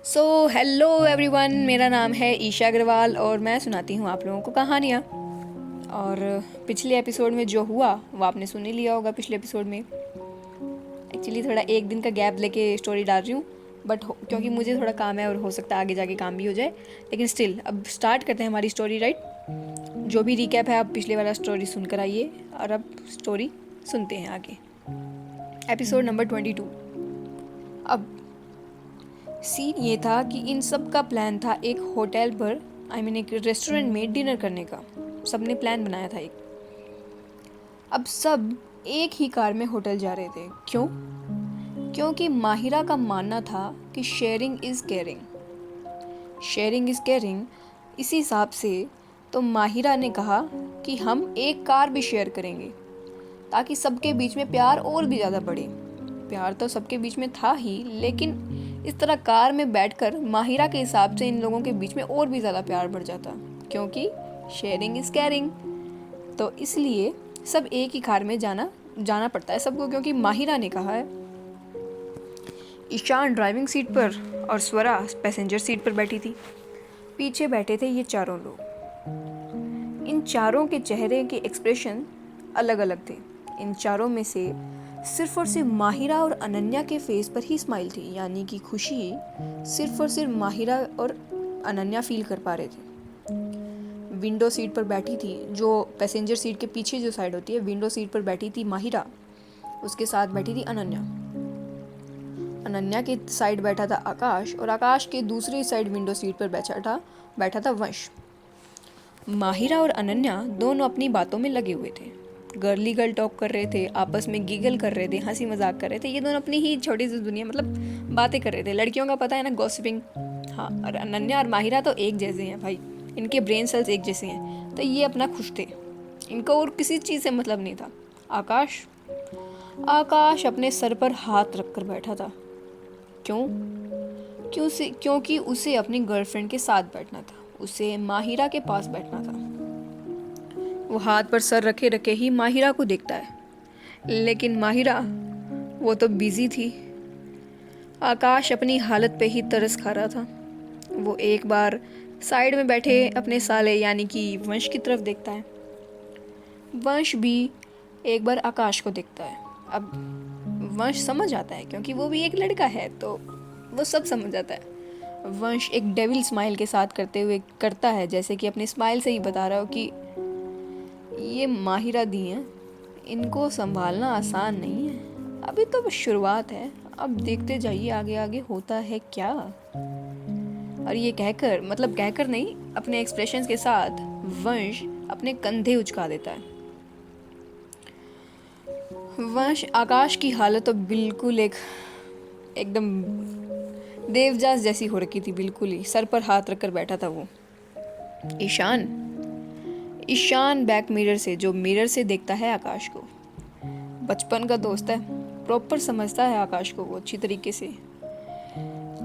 So hello everyone, मेरा नाम है ईशा अग्रवाल और मैं सुनाती हूँ आप लोगों को कहानियाँ। और पिछले एपिसोड में जो हुआ वो आपने सुन ही लिया होगा। पिछले एपिसोड में एक्चुअली थोड़ा एक दिन का गैप लेके स्टोरी डाल रही हूँ, बट क्योंकि मुझे थोड़ा काम है और हो सकता है आगे जाके काम भी हो जाए, लेकिन स्टिल अब स्टार्ट करते हैं हमारी स्टोरी। राइट, जो भी रिकैप है आप पिछले वाला स्टोरी सुनकर आइए और अब स्टोरी सुनते हैं आगे। Episode number 22। अब सीन ये था कि इन सब का प्लान था एक होटल पर, एक रेस्टोरेंट में डिनर करने का। सबने प्लान बनाया था एक। अब सब एक ही कार में होटल जा रहे थे। क्यों? क्योंकि माहिरा का मानना था कि sharing is caring. Sharing is caring, इसी हिसाब से तो माहिरा ने कहा कि हम एक कार भी शेयर करेंगे ताकि सबके बीच में प्यार और भी ज़्यादा बढ़े। प्यार तो सबके बीच में था ही, लेकिन इस तरह कार में बैठकर माहिरा के हिसाब से इन लोगों के बीच में और भी ज़्यादा प्यार बढ़ जाता, क्योंकि शेयरिंग इज़ केयरिंग। तो इसलिए सब एक ही कार में जाना पड़ता है सबको, क्योंकि माहिरा ने कहा है। ईशान ड्राइविंग सीट पर और स्वरा पैसेंजर सीट पर बैठी थी। पीछे बैठे थे ये चारों लोग। इन चारों के चेहरे के एक्सप्रेशन अलग अलग थे। इन चारों में से सिर्फ और सिर्फ माहिरा और अनन्या के फेस पर ही स्माइल थी, यानी कि खुशी सिर्फ और सिर्फ माहिरा और अनन्या फील कर पा रहे थे। विंडो सीट पर बैठी थी, जो पैसेंजर सीट के पीछे जो साइड होती है, विंडो सीट पर बैठी थी माहिरा, उसके साथ बैठी थी अनन्या। अनन्या के साइड बैठा था आकाश और आकाश के दूसरी साइड विंडो सीट पर बैठा था वंश। माहिरा और अनन्या दोनों अपनी बातों में लगे हुए थे। गर्ली गर्ल टॉक कर रहे थे, आपस में गिगल कर रहे थे, हंसी मजाक कर रहे थे। ये दोनों अपनी ही छोटी सी दुनिया, बातें कर रहे थे। लड़कियों का पता है ना, गॉसिपिंग। हाँ, और अनन्या और माहिरा तो एक जैसे हैं भाई, इनके ब्रेन सेल्स एक जैसे हैं, तो ये अपना खुश थे। इनको और किसी चीज़ से मतलब नहीं था। आकाश अपने सर पर हाथ रखकर बैठा था। क्योंकि उसे अपनी गर्लफ्रेंड के साथ बैठना था, उसे माहिरा के पास बैठना था। वो हाथ पर सर रखे रखे ही माहिरा को देखता है, लेकिन माहिरा वो तो बिजी थी। आकाश अपनी हालत पे ही तरस खा रहा था। वो एक बार साइड में बैठे अपने साले यानी कि वंश की तरफ देखता है। वंश भी एक बार आकाश को देखता है। अब वंश समझ आता है, क्योंकि वो भी एक लड़का है, तो वो सब समझ जाता है। वंश एक डेविल स्माइल के साथ करता है, जैसे कि अपने स्माइल से ही बता रहा हो कि ये माहिरा दी हैं, इनको संभालना आसान नहीं है। अभी तो बस शुरुआत है, अब देखते जाइए आगे आगे होता है क्या। और ये कहकर नहीं, अपने एक्सप्रेशंस के साथ वंश अपने कंधे उचका देता है। वंश आकाश की हालत तो बिल्कुल एकदम देवदास जैसी हो रखी थी, बिल्कुल ही सर पर हाथ रखकर बैठा था वो। ईशान बैक मिरर से, जो मिरर से देखता है आकाश को, बचपन का दोस्त है, प्रॉपर समझता है आकाश को वो अच्छी तरीके से।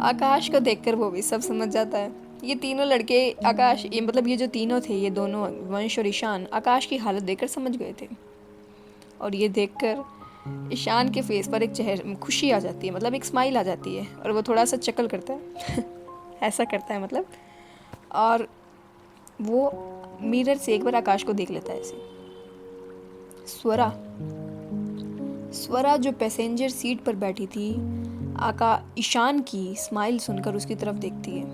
आकाश को देखकर वो भी सब समझ जाता है। ये तीनों लड़के ये जो तीनों थे, ये दोनों वंश और ईशान आकाश की हालत देखकर समझ गए थे। और ये देखकर ईशान के फेस पर एक चेहरे खुशी आ जाती है, एक स्माइल आ जाती है, और वो थोड़ा सा चकल करता है ऐसा करता है और वो मिरर से एक बार आकाश को देख लेता है ऐसे। स्वरा जो पैसेंजर सीट पर बैठी थी, ईशान की स्माइल सुनकर उसकी तरफ देखती है।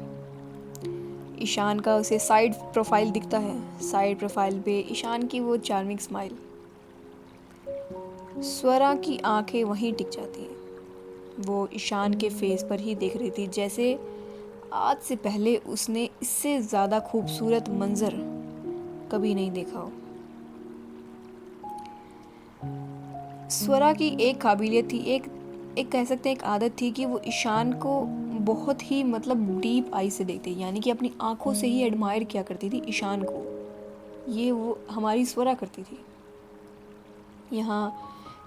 ईशान का उसे साइड प्रोफाइल दिखता है। साइड प्रोफाइल पे ईशान की वो चार्मिंग स्माइल। स्वरा की आंखें वहीं टिक जाती हैं। वो ईशान के फेस पर ही देख रही थी, जैसे आज से पहले उसने इससे ज़्यादा खूबसूरत मंजर कभी नहीं देखा हो। स्वरा की एक काबिलियत थी, एक कह सकते हैं एक आदत थी कि वो ईशान को बहुत ही डीप आई से देखती, यानी कि अपनी आंखों से ही एडमायर किया करती थी ईशान को। ये वो हमारी स्वरा करती थी। यहाँ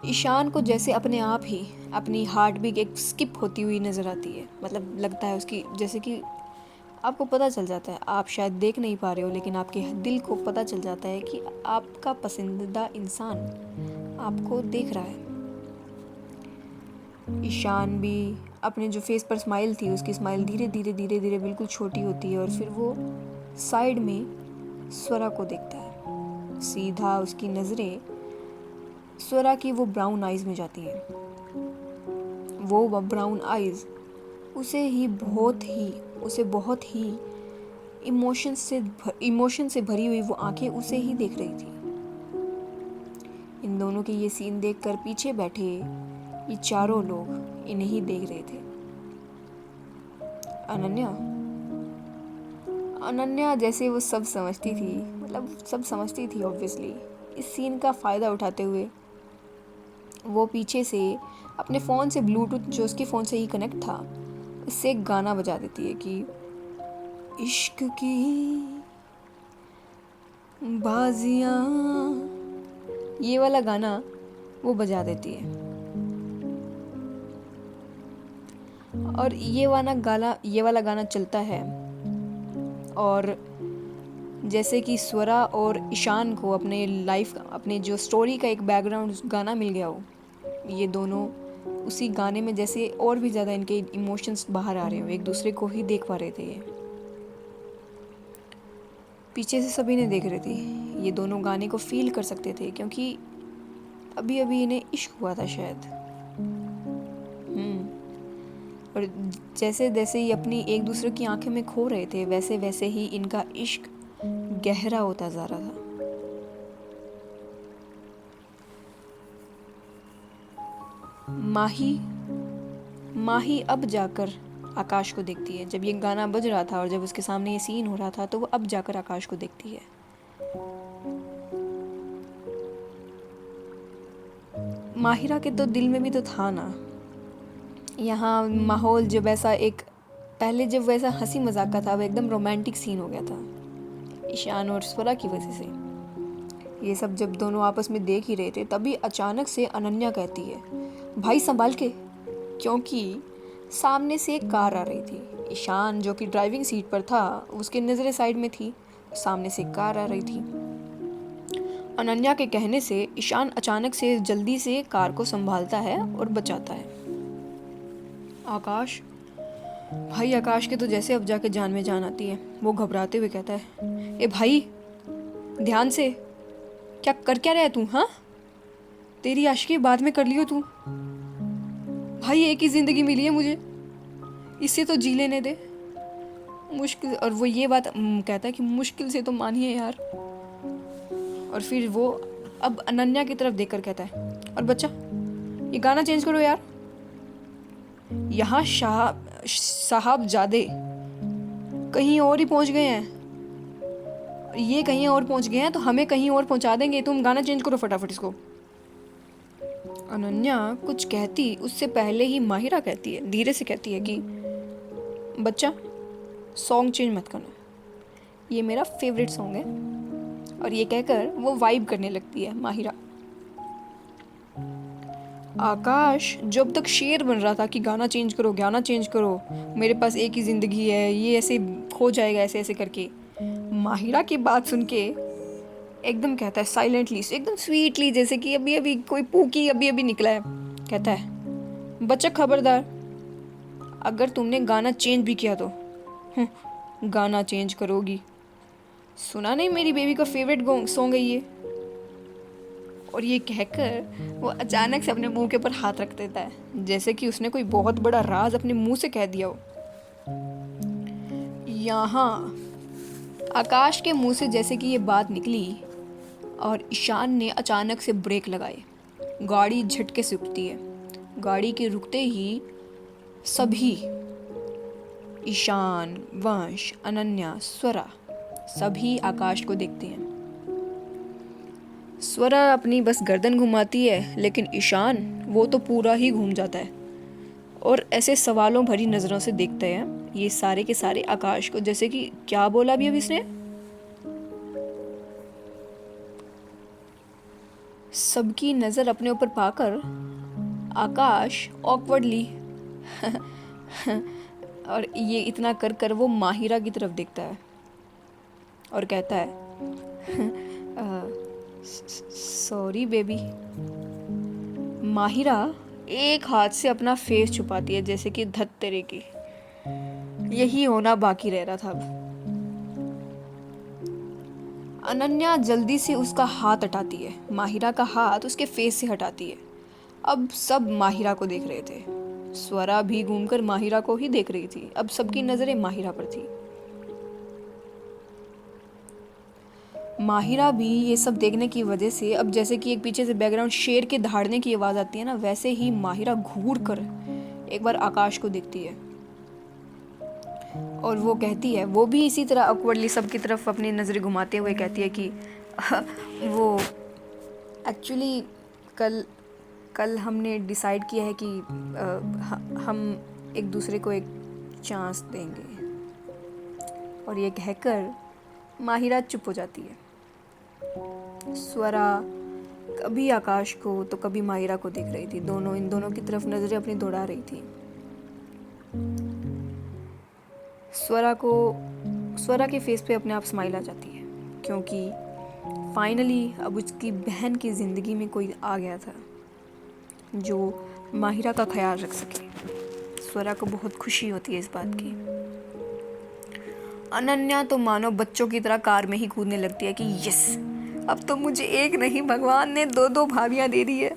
ईशान को जैसे अपने आप ही अपनी हार्ट बीट एक स्किप होती हुई नज़र आती है। लगता है उसकी, जैसे कि आपको पता चल जाता है, आप शायद देख नहीं पा रहे हो, लेकिन आपके दिल को पता चल जाता है कि आपका पसंदीदा इंसान आपको देख रहा है। ईशान भी अपने जो फेस पर स्माइल थी, उसकी स्माइल धीरे धीरे धीरे धीरे बिल्कुल छोटी होती है और फिर वो साइड में स्वरा को देखता है। सीधा उसकी नज़रें स्वरा की वो ब्राउन आइज़ में जाती हैं। वो ब्राउन आइज़ उसे बहुत ही इमोशन से भरी हुई वो आंखें उसे ही देख रही थी। इन दोनों के ये सीन देखकर पीछे बैठे ये चारों लोग इन्हें ही देख रहे थे। अनन्या जैसे वो सब समझती थी, मतलब सब समझती थी ऑब्वियसली, इस सीन का फ़ायदा उठाते हुए वो पीछे से अपने फ़ोन से ब्लूटूथ जो उसके फ़ोन से ही कनेक्ट था उससे एक गाना बजा देती है कि इश्क की बाजियाँ, ये वाला गाना वो बजा देती है। और ये वाला गाना चलता है और जैसे कि स्वरा और ईशान को अपने जो स्टोरी का एक बैकग्राउंड गाना मिल गया हो, ये दोनों उसी गाने में जैसे और भी ज़्यादा इनके इमोशंस बाहर आ रहे हो, एक दूसरे को ही देख पा रहे थे। ये पीछे से सभी ने देख रहे थे, ये दोनों गाने को फील कर सकते थे क्योंकि अभी अभी इन्हें इश्क हुआ था शायद। और जैसे जैसे ये अपनी एक दूसरे की आंखें में खो रहे थे वैसे वैसे ही इनका इश्क गहरा होता जा रहा था। माही अब जाकर आकाश को देखती है। जब ये गाना बज रहा था और जब उसके सामने ये सीन हो रहा था तो वो अब जाकर आकाश को देखती है। माहिरा के तो दिल में भी तो था ना, यहाँ माहौल जब ऐसा एक पहले जब वैसा हंसी मजाक का था वो एकदम रोमांटिक सीन हो गया था ईशान और स्वरा की वजह से। ये सब जब दोनों आपस में देख ही रहे थे तभी अचानक से अनन्या कहती है, भाई संभाल के, क्योंकि सामने से एक कार आ रही थी। ईशान जो कि ड्राइविंग सीट पर था उसकी नज़रें साइड में थी, सामने से एक कार आ रही थी। अनन्या के कहने से ईशान अचानक से जल्दी से कार को संभालता है और बचाता है। आकाश के तो जैसे अब जाके जान में जान आती है। वो घबराते हुए कहता है, ए भाई ध्यान से, क्या रहा है तू? हाँ, तेरी आशिकी बाद में कर लियो तू। भाई एक ही जिंदगी मिली है मुझे, इससे तो जी लेने दे। मुश्किल, और वो ये बात कहता है कि मुश्किल से तो मानिए यार। और फिर वो अब अनन्या की तरफ देखकर कहता है, और बच्चा ये गाना चेंज करो यार, यहाँ साहबजादे कहीं और ही पहुंच गए हैं, ये कहीं और पहुंच गए हैं तो हमें कहीं और पहुंचा देंगे, तुम गाना चेंज करो फटाफट इसको। अनन्या कुछ कहती उससे पहले ही माहिरा कहती है, धीरे से कहती है कि बच्चा सॉन्ग चेंज मत करना, ये मेरा फेवरेट सॉन्ग है। और ये कहकर वो वाइब करने लगती है माहिरा। आकाश जो अब तक शेर बन रहा था कि गाना चेंज करो, मेरे पास एक ही ज़िंदगी है, ये ऐसे खो जाएगा ऐसे ऐसे करके, माहिरा की बात सुन के एकदम कहता है साइलेंटली, एकदम स्वीटली, जैसे कि अभी अभी कोई पूकी अभी अभी निकला है, कहता है, बच्चा खबरदार, अगर तुमने गाना चेंज भी किया तो गाना चेंज करोगी। सुना नहीं मेरी बेबी का फेवरेट सॉन्ग है ये। और ये कहकर वो अचानक से अपने मुंह के ऊपर हाथ रख देता है, जैसे कि उसने कोई बहुत बड़ा राज अपने मुंह से कह दिया हो। यहाँ आकाश के मुंह से जैसे कि ये बात निकली और ईशान ने अचानक से ब्रेक लगाए, गाड़ी झटके से रुकती है। गाड़ी के रुकते ही सभी, ईशान, वंश, अनन्या, स्वरा, सभी आकाश को देखते हैं। स्वरा अपनी बस गर्दन घुमाती है, लेकिन ईशान वो तो पूरा ही घूम जाता है और ऐसे सवालों भरी नज़रों से देखते हैं ये सारे के सारे आकाश को, जैसे कि क्या बोला अभी इसने। सबकी नज़र अपने ऊपर पाकर आकाश ऑकवर्डली और ये इतना कर कर वो माहिरा की तरफ देखता है और कहता है, सॉरी बेबी। माहिरा एक हाथ से अपना फेस छुपाती है, जैसे कि धत तेरे की, यही होना बाकी रह रहा था अब। अनन्या जल्दी से उसका हाथ हटाती है, माहिरा का हाथ उसके फेस से हटाती है। अब सब माहिरा को देख रहे थे। स्वरा भी घूमकर माहिरा को ही देख रही थी। अब सबकी नजरें माहिरा पर थी। माहिरा भी ये सब देखने की वजह से, अब जैसे कि एक पीछे से बैकग्राउंड शेर के दहाड़ने की आवाज़ आती है ना, वैसे ही माहिरा घूर कर एक बार आकाश को देखती है और वो कहती है, वो भी इसी तरह ऑकवर्डली सबकी तरफ अपनी नज़रें घुमाते हुए कहती है कि वो एक्चुअली कल कल हमने डिसाइड किया है कि हम एक दूसरे को एक चांस देंगे। और ये कहकर माहिरा चुप हो जाती है। स्वरा कभी आकाश को तो कभी माहिरा को देख रही थी। इन दोनों की तरफ नज़रें अपनी दौड़ा रही थी। स्वरा के फेस पे अपने आप स्माइल आ जाती है, क्योंकि फाइनली अब उसकी बहन की ज़िंदगी में कोई आ गया था जो माहिरा का ख्याल रख सके। स्वरा को बहुत खुशी होती है इस बात की। अनन्या तो मानो बच्चों की तरह कार में ही कूदने लगती है कि यस, अब तो मुझे एक नहीं, भगवान ने दो दो भाभियां दे दी है।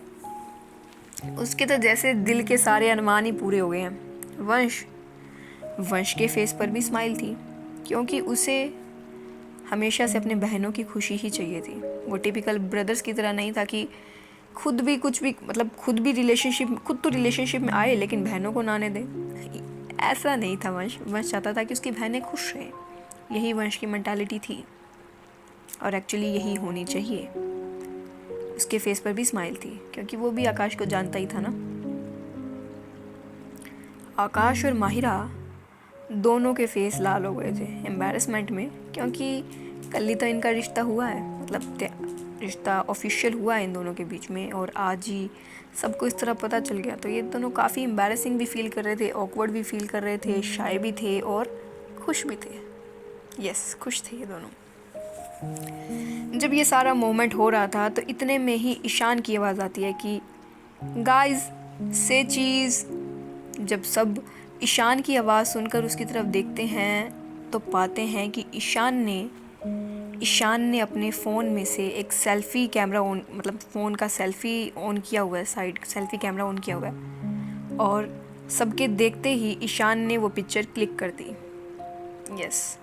उसके तो जैसे दिल के सारे अनुमान ही पूरे हो गए हैं। वंश के फेस पर भी स्माइल थी, क्योंकि उसे हमेशा से अपने बहनों की खुशी ही चाहिए थी। वो टिपिकल ब्रदर्स की तरह नहीं था कि खुद भी कुछ भी, मतलब खुद तो रिलेशनशिप में आए लेकिन बहनों को ना आने दे। ऐसा नहीं था वंश चाहता था कि उसकी बहनें खुश रहें। यही वंश की मेंटालिटी थी और एक्चुअली यही होनी चाहिए। उसके फेस पर भी स्माइल थी, क्योंकि वो भी आकाश को जानता ही था ना। आकाश और माहिरा दोनों के फेस लाल हो गए थे एम्बैरेसमेंट में, क्योंकि कल ही तो इनका रिश्ता हुआ है, मतलब रिश्ता ऑफिशियल हुआ है इन दोनों के बीच में, और आज ही सबको इस तरह पता चल गया। तो ये दोनों काफ़ी एम्बैरेसिंग भी फील कर रहे थे, ऑकवर्ड भी फील कर रहे थे, शाय भी थे और खुश भी थे। यस, खुश थे ये दोनों। जब ये सारा मोमेंट हो रहा था तो इतने में ही ईशान की आवाज़ आती है कि गाइस से चीज़। जब सब ईशान की आवाज़ सुनकर उसकी तरफ देखते हैं तो पाते हैं कि ईशान ने अपने फ़ोन में से एक सेल्फ़ी कैमरा ऑन, मतलब फ़ोन का सेल्फ़ी ऑन किया हुआ है, साइड सेल्फ़ी कैमरा ऑन किया हुआ है, और सबके देखते ही ईशान ने वो पिक्चर क्लिक कर दी। यस,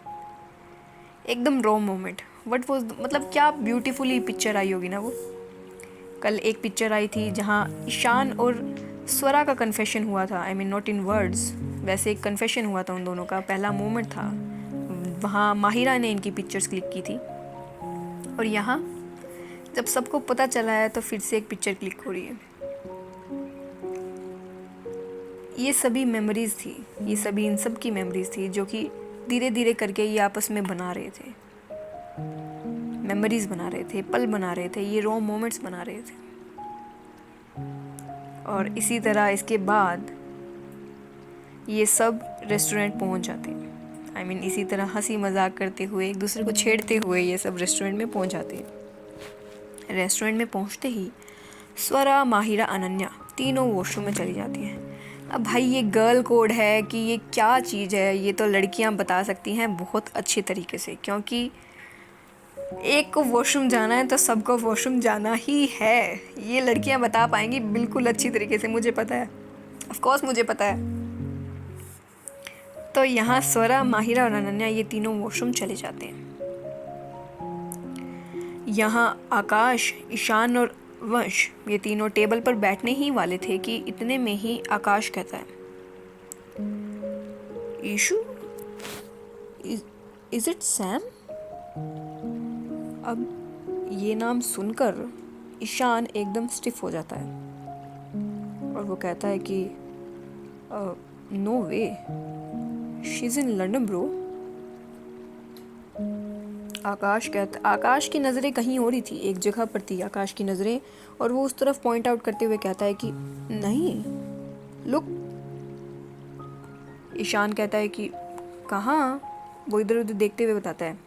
एकदम रॉ मोमेंट। वट वॉज, मतलब क्या ब्यूटीफुली पिक्चर आई होगी ना वो। कल एक पिक्चर आई थी जहाँ ईशान और स्वरा का कन्फेशन हुआ था, I mean not in words, वैसे एक कन्फेशन हुआ था उन दोनों का, पहला मोमेंट था। वहाँ माहिरा ने इनकी पिक्चर्स क्लिक की थी, और यहाँ जब सबको पता चला है तो फिर से एक पिक्चर क्लिक हो रही है। ये सभी मेमोरीज़ थी, ये सभी इन सब की मेमोरीज़ थी जो कि धीरे धीरे करके ये आपस में बना रहे थे, मेमोरीज़ बना रहे थे, पल बना रहे थे, ये रॉ मोमेंट्स बना रहे थे। और इसी तरह इसके बाद ये सब रेस्टोरेंट पहुंच जाते हैं। आई मीन इसी तरह हंसी मजाक करते हुए, एक दूसरे को छेड़ते हुए ये सब रेस्टोरेंट में पहुंच जाते हैं। रेस्टोरेंट में पहुंचते ही स्वरा, माहिरा, अनन्या तीनों वॉशरूम में चली जाती हैं। अब भाई ये गर्ल कोड है कि ये क्या चीज़ है, ये तो लड़कियां बता सकती हैं बहुत अच्छे तरीके से, क्योंकि एक को वॉशरूम जाना है तो सबको वॉशरूम जाना ही है। ये लड़कियां बता पाएंगी बिल्कुल अच्छी तरीके से, मुझे पता है, ऑफ कोर्स मुझे पता है। तो यहाँ स्वरा, माहिरा और अनन्या ये तीनों वॉशरूम चले जाते हैं। यहाँ आकाश, ईशान और वंश ये तीनों टेबल पर बैठने ही वाले थे कि इतने में ही आकाश कहता है, ईशु, इज इट सैम? अब ये नाम सुनकर ईशान एकदम स्टिफ हो जाता है और वो कहता है कि no way, she is in London bro. Akash की नज़रें कहीं हो रही थी, एक जगह पर थी आकाश की नज़रें, और वो उस तरफ पॉइंट आउट करते हुए कहता है कि नहीं, लुक। ईशान कहता है कि कहाँ? वो इधर उधर देखते हुए बताता है।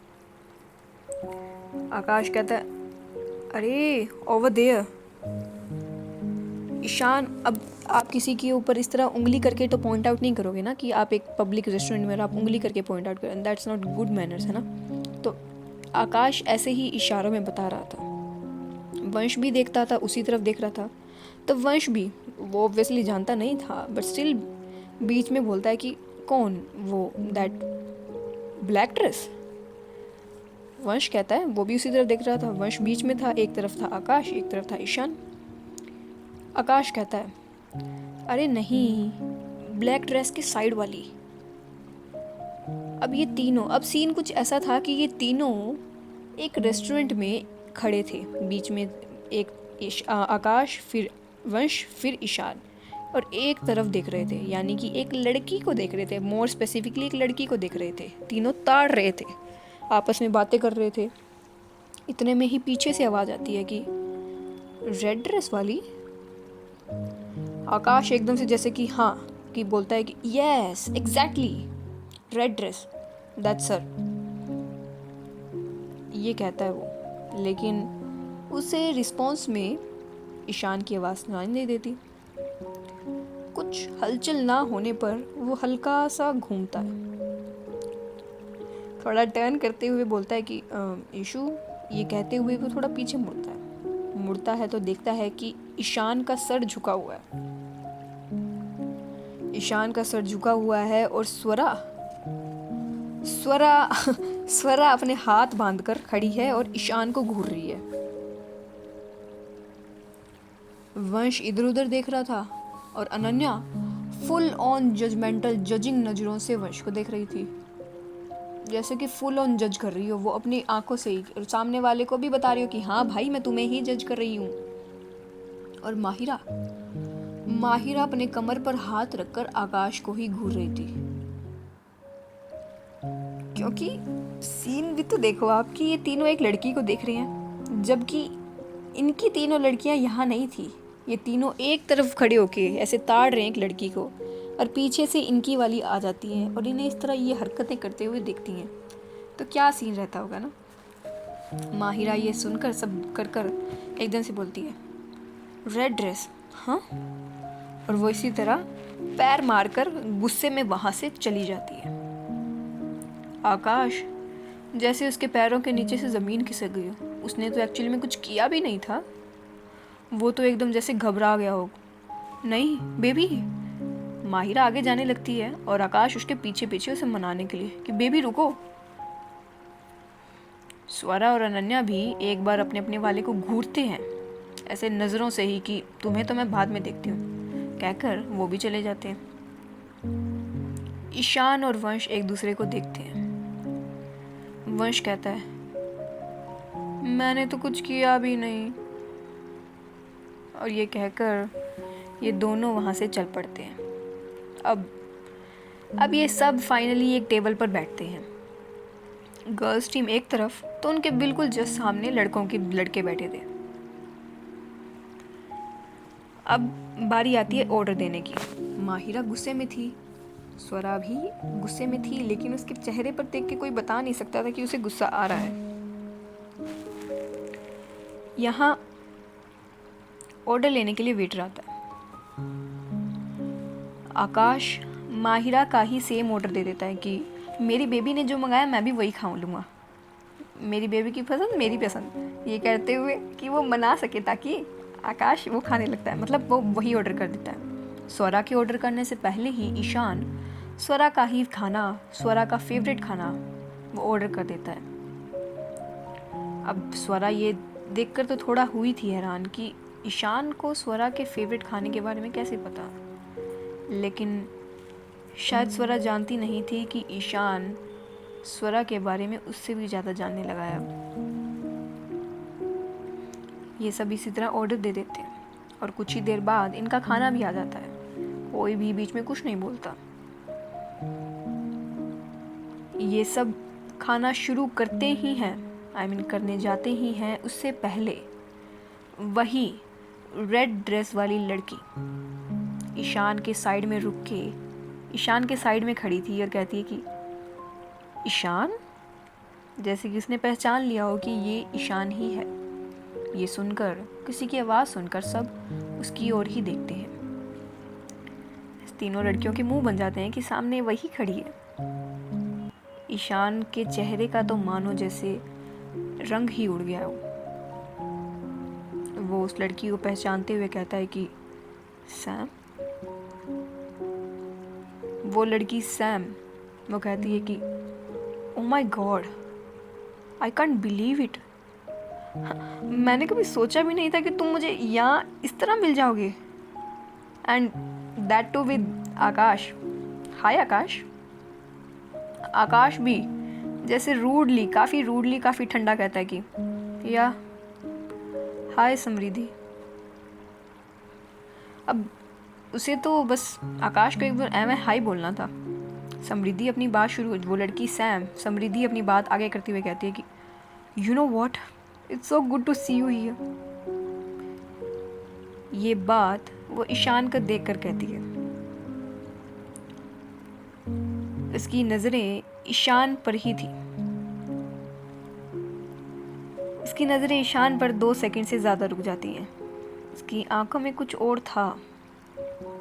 आकाश कहता है, अरे ओवर देयर। ईशान, अब आप किसी के ऊपर इस तरह उंगली करके तो पॉइंट आउट नहीं करोगे ना, कि आप एक पब्लिक रेस्टोरेंट में आप उंगली करके पॉइंट आउट करें, दैट्स नॉट गुड मैनर्स, है ना। तो आकाश ऐसे ही इशारों में बता रहा था। वंश भी देखता था, उसी तरफ देख रहा था। तो वंश भी, वो ऑब्वियसली जानता नहीं था, बट स्टिल बीच में बोलता है कि कौन वो, दैट ब्लैक ड्रेस। वंश कहता है, वो भी उसी तरफ देख रहा था। वंश बीच में था, एक तरफ था आकाश, एक तरफ था ईशान। आकाश कहता है, अरे नहीं, ब्लैक ड्रेस की साइड वाली। अब ये तीनों, अब सीन कुछ ऐसा था कि ये तीनों एक रेस्टोरेंट में खड़े थे। बीच में एक आकाश, फिर वंश, फिर ईशान, और एक तरफ देख रहे थे, यानी कि एक लड़की को देख रहे थे। मोर स्पेसिफिकली एक लड़की को देख रहे थे। तीनों ताड़ रहे थे, आपस में बातें कर रहे थे। इतने में ही पीछे से आवाज़ आती है कि रेड ड्रेस वाली। आकाश एकदम से जैसे कि हाँ कि बोलता है कि yes exactly, red dress, that's sir, ये कहता है वो। लेकिन उसे रिस्पॉन्स में ईशान की आवाज़ सुनाई नहीं देती। कुछ हलचल ना होने पर वो हल्का सा घूमता है, थोड़ा टर्न करते हुए बोलता है कि ईशू, ये कहते हुए वो थोड़ा पीछे मुड़ता है तो देखता है कि ईशान का सर झुका हुआ है। ईशान का सर झुका हुआ है और स्वरा स्वरा अपने हाथ बांधकर खड़ी है और ईशान को घूर रही है। वंश इधर उधर देख रहा था और Ananya full on judgemental judging नज़रों से वंश को देख रही थी, जैसे कि फुल ऑन जज कर रही हो वो अपनी आंखों से ही, और सामने वाले को भी बता रही हो कि हाँ भाई मैं तुम्हें ही जज कर रही हूँ। और माहिरा अपने कमर पर हाथ रखकर आकाश को ही घूर रही थी, क्योंकि सीन भी तो देखो आप कि ये तीनों एक लड़की को देख रहे हैं, जबकि इनकी तीनों लड़कियां यहाँ नहीं थी। ये तीनों एक तरफ खड़े होके ऐसे ताड़ रहे हैं एक लड़की को, और पीछे से इनकी वाली आ जाती हैं और इन्हें इस तरह ये हरकतें करते हुए देखती हैं। तो क्या सीन रहता होगा ना। माहिरा ये सुनकर सब कर एकदम से बोलती है, रेड ड्रेस, हाँ, और वो इसी तरह पैर मारकर गुस्से में वहाँ से चली जाती है। आकाश जैसे उसके पैरों के नीचे से ज़मीन खिसक गई हो। उसने तो एक्चुअली में कुछ किया भी नहीं था, वो तो एकदम जैसे घबरा गया हो। नहीं बेबी, माहिरा आगे जाने लगती है और आकाश उसके पीछे पीछे उसे मनाने के लिए कि बेबी रुको। स्वरा और अनन्या भी एक बार अपने अपने वाले को घूरते हैं ऐसे नज़रों से ही कि तुम्हें तो मैं बाद में देखती हूँ कहकर वो भी चले जाते हैं। ईशान और वंश एक दूसरे को देखते हैं। वंश कहता है, मैंने तो कुछ किया भी नहीं, और ये कहकर ये दोनों वहाँ से चल पड़ते हैं। अब ये सब फाइनली एक टेबल पर बैठते हैं। गर्ल्स टीम एक तरफ, तो उनके बिल्कुल जस्ट सामने लड़के बैठे थे। अब बारी आती है ऑर्डर देने की। माहिरा गुस्से में थी, स्वरा भी गुस्से में थी, लेकिन उसके चेहरे पर देख के कोई बता नहीं सकता था कि उसे गुस्सा आ रहा है। यहाँ ऑर्डर लेने के लिए वेटर आता है। आकाश माहिरा का ही सेम ऑर्डर दे देता है कि मेरी बेबी ने जो मंगाया मैं भी वही खा लूँगा, मेरी बेबी की पसंद मेरी पसंद, ये कहते हुए कि वो मना सके ताकि आकाश वो खाने लगता है, मतलब वो वही ऑर्डर कर देता है। स्वरा के ऑर्डर करने से पहले ही ईशान स्वरा का ही खाना, स्वरा का फेवरेट खाना वो ऑर्डर कर देता है। अब स्वरा ये देखकर तो थोड़ा हुई थी हैरान कि ईशान को स्वरा के फेवरेट खाने के बारे में कैसे पता, लेकिन शायद स्वरा जानती नहीं थी कि ईशान स्वरा के बारे में उससे भी ज़्यादा जानने लगा है। ये सब इसी तरह ऑर्डर दे देते हैं और कुछ ही देर बाद इनका खाना भी आ जाता है। कोई भी बीच में कुछ नहीं बोलता। ये सब खाना शुरू करते ही हैं, करने जाते ही हैं, उससे पहले वही रेड ड्रेस वाली लड़की ईशान के साइड में रुक के ईशान के साइड में खड़ी थी और कहती है कि ईशान, जैसे कि उसने पहचान लिया हो कि ये ईशान ही है। ये सुनकर, किसी की आवाज़ सुनकर सब उसकी ओर ही देखते हैं। तीनों लड़कियों के मुंह बन जाते हैं कि सामने वही खड़ी है। ईशान के चेहरे का तो मानो जैसे रंग ही उड़ गया हो। वो उस लड़की को पहचानते हुए कहता है कि सैम। वो लड़की सैम, वो कहती है कि oh my God, I can't believe it. मैंने कभी सोचा भी नहीं था कि तुम मुझे यहाँ इस तरह मिल जाओगे, एंड दैट टू विद आकाश। हाय आकाश। आकाश भी जैसे काफ़ी रूडली, काफ़ी ठंडा कहता है कि या हाय समृद्धि। अब उसे तो बस आकाश को एक बार एम हाई बोलना था। समृद्धि अपनी बात वो लड़की सैम समृद्धि अपनी बात आगे करते हुए कहती है कि you know what, it's so good to see you here. ये बात वो ईशान को देख कर कहती है। उसकी नज़रें ईशान पर ही थी। उसकी नज़रें ईशान पर 2 सेकंड से ज़्यादा रुक जाती हैं। उसकी आंखों में कुछ और था।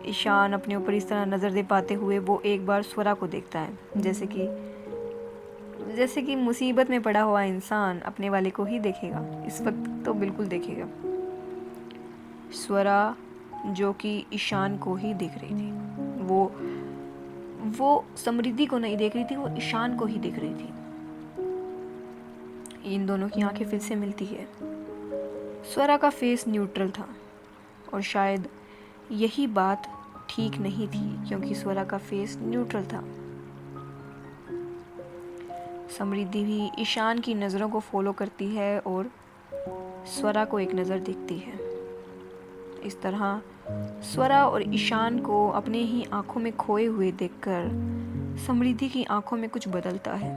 ईशान अपने ऊपर इस तरह नज़र दे पाते हुए वो एक बार स्वरा को देखता है, जैसे कि मुसीबत में पड़ा हुआ इंसान अपने वाले को ही देखेगा। इस वक्त तो बिल्कुल देखेगा। स्वरा जो कि ईशान को ही देख रही थी, वो समृद्धि को नहीं देख रही थी, वो ईशान को ही देख रही थी। इन दोनों की आंखें फिर से मिलती है। स्वरा का फेस न्यूट्रल था और शायद यही बात ठीक नहीं थी, क्योंकि स्वरा का फेस न्यूट्रल था। समृद्धि भी ईशान की नज़रों को फॉलो करती है और स्वरा को एक नज़र देखती है। इस तरह स्वरा और ईशान को अपने ही आंखों में खोए हुए देखकर समृद्धि की आंखों में कुछ बदलता है।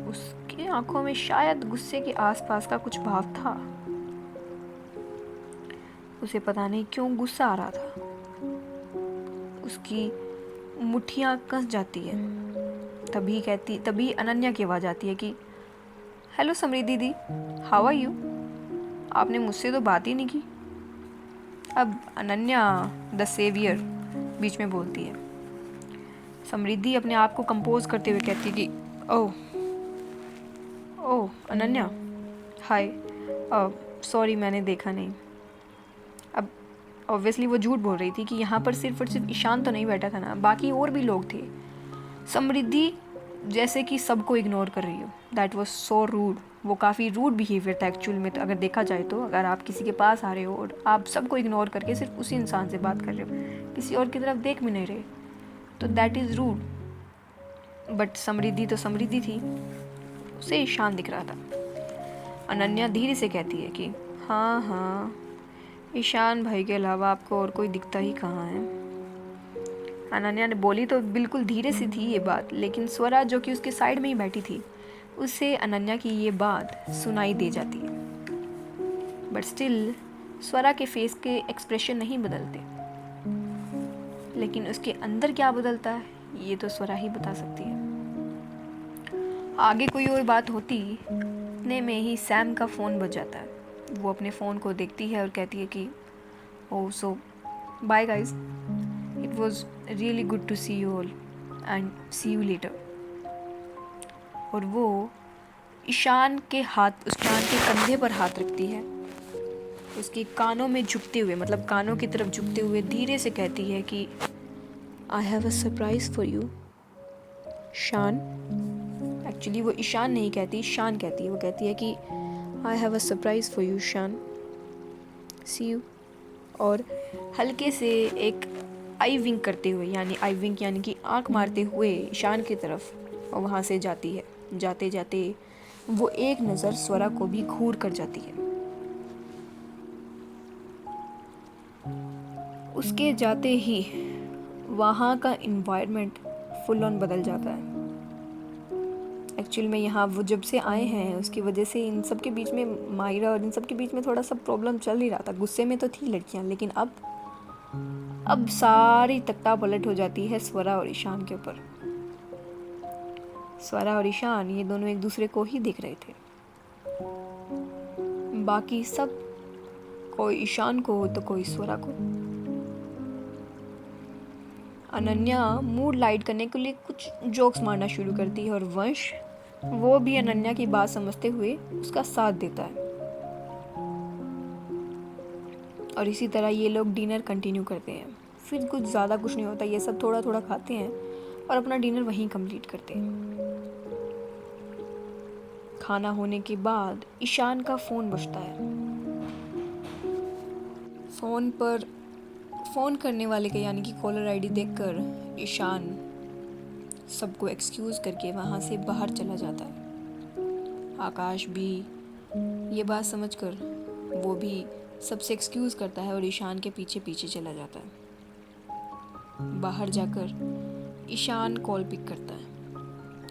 उसकी आंखों में शायद गुस्से के आसपास का कुछ भाव था। उसे पता नहीं क्यों गुस्सा आ रहा था। उसकी मुट्ठियां कस जाती है। तभी अनन्या की आवाज़ आती है कि hello Samriddhi di, how are you. आपने मुझसे तो बात ही नहीं की। अब अनन्या द सेवियर बीच में बोलती है। समृद्धि अपने आप को कंपोज करते हुए कहती है कि ओह अनन्या, हाय, सॉरी मैंने देखा नहीं। अब ऑब्वियसली वो झूठ बोल रही थी कि यहाँ पर सिर्फ और सिर्फ ईशान तो नहीं बैठा था ना, बाकी और भी लोग थे। समृद्धि जैसे कि सबको इग्नोर कर रही हो। That was so rude. वो काफ़ी रूड बिहेवियर था एक्चुअल में, तो अगर देखा जाए तो अगर आप किसी के पास आ रहे हो और आप सबको इग्नोर करके सिर्फ उसी इंसान से बात कर रहे हो, किसी और की तरफ देख भी नहीं रहे, तो दैट इज़ रूड। बट समृद्धि तो समृद्धि थी, उसे ईशान दिख रहा था। अनन्या धीरे से कहती है कि हाँ, ईशान भाई के अलावा आपको और कोई दिखता ही कहाँ है। अनन्या ने बोली तो बिल्कुल धीरे से थी ये बात, लेकिन स्वरा जो कि उसके साइड में ही बैठी थी, उसे अनन्या की ये बात सुनाई दे जाती है। बट स्टिल स्वरा के फेस के एक्सप्रेशन नहीं बदलते, लेकिन उसके अंदर क्या बदलता है ये तो स्वरा ही बता सकती है। आगे कोई और बात होती, इतने में ही सैम का फ़ोन बज जाता है। वो अपने फ़ोन को देखती है और कहती है कि oh so bye guys, it was really good to see you all and see you later. और वो ईशान के कंधे पर हाथ रखती है, उसके कानों में झुकते हुए, मतलब कानों की तरफ झुकते हुए धीरे से कहती है कि I have a surprise for you शान। एक्चुअली वो ईशान नहीं कहती, शान कहती है। वो कहती है कि I have a surprise for you शान, सी यू। और हल्के से एक आई विंक करते हुए, यानी कि आंख मारते हुए ईशान की तरफ और वहाँ से जाती है। जाते जाते वो एक नज़र स्वरा को भी घूर कर जाती है। उसके जाते ही वहाँ का इन्वायरमेंट फुल ऑन बदल जाता है। एक्चुअल में यहाँ वो जब से आए हैं उसकी वजह से इन सब के बीच में, मायरा और इन सब के बीच में थोड़ा सा प्रॉब्लम चल ही रहा था। गुस्से में तो थी लड़कियाँ, लेकिन अब सारी तख्ता पलट हो जाती है स्वरा और ईशान के ऊपर। स्वरा और ईशान ये दोनों एक दूसरे को ही देख रहे थे। बाकी सब, कोई ईशान को तो कोई स्वरा को। अनन्या मूड लाइट करने के लिए कुछ जोक्स मारना शुरू करती है और वंश वो भी अनन्या की बात समझते हुए उसका साथ देता है। और इसी तरह ये लोग डिनर कंटिन्यू करते हैं। फिर ज़्यादा कुछ नहीं होता, ये सब थोड़ा थोड़ा खाते हैं और अपना डिनर वहीं कंप्लीट करते हैं। खाना होने के बाद ईशान का फ़ोन बजता है। फ़ोन करने वाले का यानी कि कॉलर आईडी देखकर ईशान सबको एक्सक्यूज़ करके वहाँ से बाहर चला जाता है। आकाश भी ये बात समझकर वो भी सबसे एक्सक्यूज़ करता है और ईशान के पीछे पीछे चला जाता है। बाहर जाकर ईशान कॉल पिक करता है,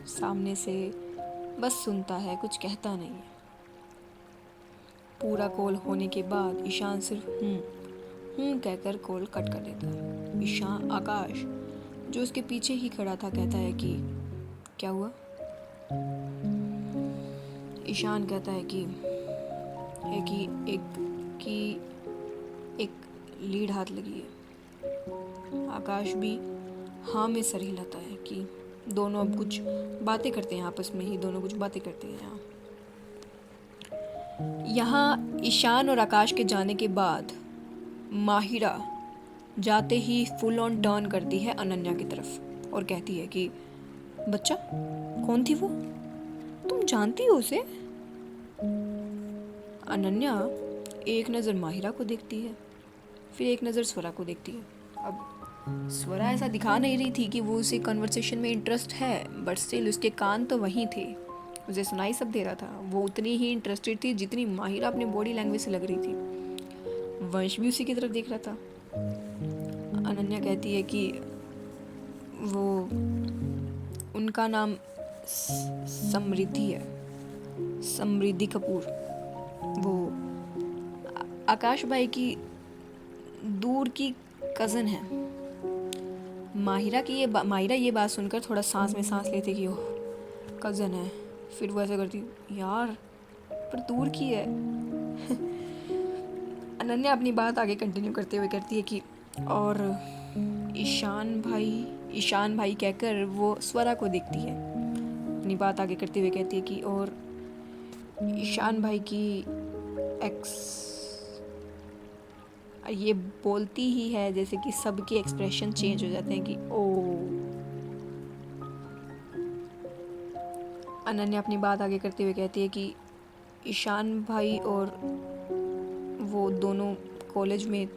सामने से बस सुनता है, कुछ कहता नहीं है। पूरा कॉल होने के बाद ईशान सिर्फ हूँ कहकर कॉल कट कर देता है। ईशान आकाश जो उसके पीछे ही खड़ा था कहता है कि क्या हुआ। ईशान कहता है कि एक लीड हाथ लगी है। आकाश भी हाँ में सर हिलाता है कि दोनों अब कुछ बातें करते हैं, आपस में ही दोनों कुछ बातें करते हैं। यहाँ ईशान और आकाश के जाने के बाद माहिरा जाते ही फुल ऑन टर्न करती है अनन्या की तरफ और कहती है कि बच्चा कौन थी वो, तुम जानती हो उसे। अनन्या एक नज़र माहिरा को देखती है, फिर एक नज़र स्वरा को देखती है। अब स्वरा ऐसा दिखा नहीं रही थी कि वो उसे कन्वर्सेशन में इंटरेस्ट है, बट स्टिल उसके कान तो वहीं थे, उसे सुनाई सब दे रहा था। वो उतनी ही इंटरेस्टेड थी जितनी माहिरा अपने बॉडी लैंग्वेज से लग रही थी। वंश भी उसी की तरफ देख रहा था। अनन्या कहती है कि वो उनका नाम समृद्धि है, समृद्धि कपूर। वो आकाश भाई की दूर की कज़न है। माहिरा ये बात सुनकर थोड़ा सांस में सांस लेती कि ओह कज़न है। फिर वो ऐसा करती यार पर दूर की है। अनन्या अपनी बात आगे कंटिन्यू करते हुए कहती है कि और ईशान भाई कहकर वो स्वरा को देखती है। अपनी बात आगे करते हुए कहती है कि और ईशान भाई की एक्स। ये बोलती ही है जैसे कि सबके एक्सप्रेशन चेंज हो जाते हैं कि ओ। अनन्या अपनी बात आगे करते हुए कहती है कि ईशान भाई और वो दोनों कॉलेज में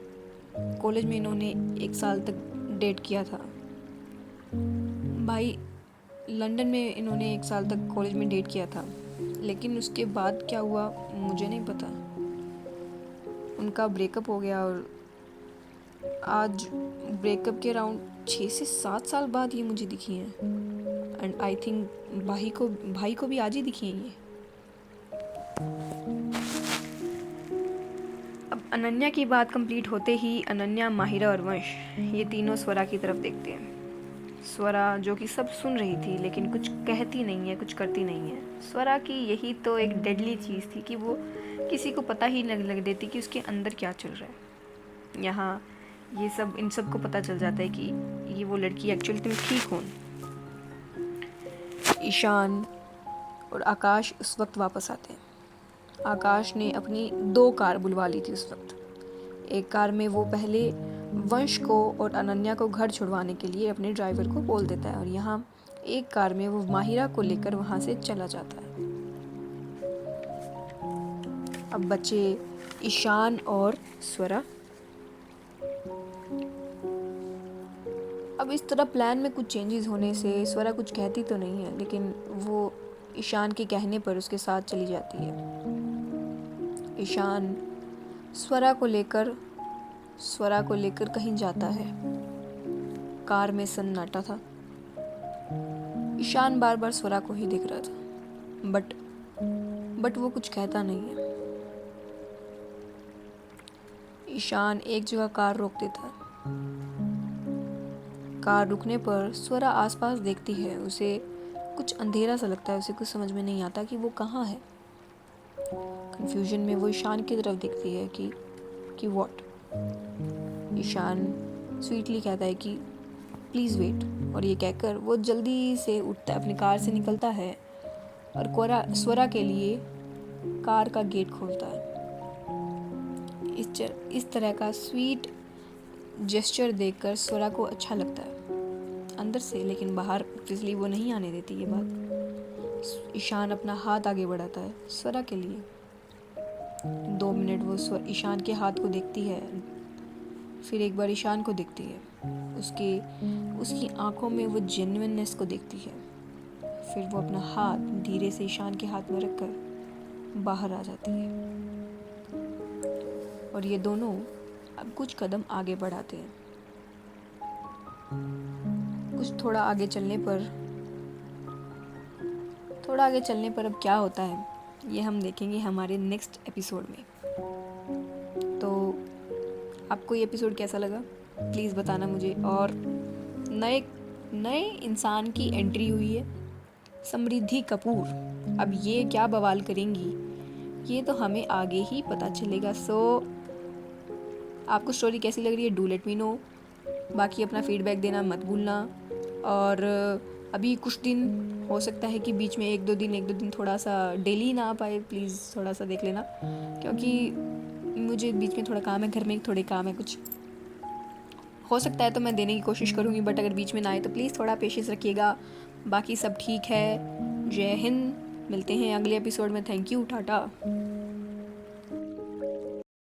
इन्होंने 1 साल तक डेट किया था। भाई लंदन में इन्होंने 1 साल तक कॉलेज में डेट किया था, लेकिन उसके बाद क्या हुआ मुझे नहीं पता। उनका ब्रेकअप हो गया और आज ब्रेकअप के अराउंड 6 से 7 साल बाद ये मुझे दिखी हैं। एंड आई थिंक भाई को भी आज ही दिखी हैं ये। अब अनन्या की बात कंप्लीट होते ही अनन्या, माहिरा और वंश ये तीनों स्वरा की तरफ देखते हैं। स्वरा जो कि सब सुन रही थी लेकिन कुछ कहती नहीं है, कुछ करती नहीं है। स्वरा की यही तो एक डेडली चीज़ थी कि वो किसी को पता ही नहीं लग देती कि उसके अंदर क्या चल रहा है। यहाँ इन सब को पता चल जाता है कि ये वो लड़की एक्चुअली में थी कौन। ईशान और आकाश उस वक्त वापस आते हैं। आकाश ने अपनी 2 कार बुलवा ली थी उस वक्त। एक कार में वो पहले वंश को और अनन्या को घर छुड़वाने के लिए अपने ड्राइवर को बोल देता है और यहाँ एक कार में वो माहिरा को लेकर वहाँ से चला जाता है। अब बचे ईशान और स्वरा। अब इस तरह प्लान में कुछ चेंजेस होने से स्वरा कुछ कहती तो नहीं है, लेकिन वो ईशान के कहने पर उसके साथ चली जाती है। ईशान स्वरा को लेकर कहीं जाता है। कार में सन्नाटा था। ईशान बार बार स्वरा को ही देख रहा था, बट वो कुछ कहता नहीं है। ईशान एक जगह कार रोक देता है। कार रुकने पर स्वरा आसपास देखती है। उसे कुछ अंधेरा सा लगता है, उसे कुछ समझ में नहीं आता कि वो कहाँ है। कंफ्यूजन में वो ईशान की तरफ देखती है कि व्हाट। ईशान स्वीटली कहता है कि प्लीज़ वेट। और ये कहकर वो जल्दी से उठता है, अपनी कार से निकलता है और स्वरा के लिए कार का गेट खोलता है। इस तरह का स्वीट जेस्चर देखकर स्वरा को अच्छा लगता है अंदर से, लेकिन बाहर इसलिए वो नहीं आने देती ये बात। ईशान अपना हाथ आगे बढ़ाता है स्वरा के लिए। 2 मिनट वो ईशान के हाथ को देखती है, फिर एक बार ईशान को देखती है। उसकी आंखों में वो जेन्युइननेस को देखती है। फिर वो अपना हाथ धीरे से ईशान के हाथ में रखकर बाहर आ जाती है और ये दोनों अब कुछ कदम आगे बढ़ाते हैं। थोड़ा आगे चलने पर अब क्या होता है ये हम देखेंगे हमारे नेक्स्ट एपिसोड में। तो आपको ये एपिसोड कैसा लगा प्लीज़ बताना मुझे। और नए इंसान की एंट्री हुई है, समृद्धि कपूर। अब ये क्या बवाल करेंगी ये तो हमें आगे ही पता चलेगा। आपको स्टोरी कैसी लग रही है, डू लेट मी नो। बाकी अपना फीडबैक देना मत भूलना। और अभी कुछ दिन हो सकता है कि बीच में एक दो दिन थोड़ा सा डेली ना आ पाए, प्लीज़ थोड़ा सा देख लेना, क्योंकि मुझे बीच में थोड़ा काम है, घर में थोड़े काम है कुछ। हो सकता है तो मैं देने की कोशिश करूँगी, बट अगर बीच में ना आए तो प्लीज़ थोड़ा पेशेंस रखिएगा। बाकी सब ठीक है। जय हिंद। मिलते हैं अगले एपिसोड में। Thank you, Tata.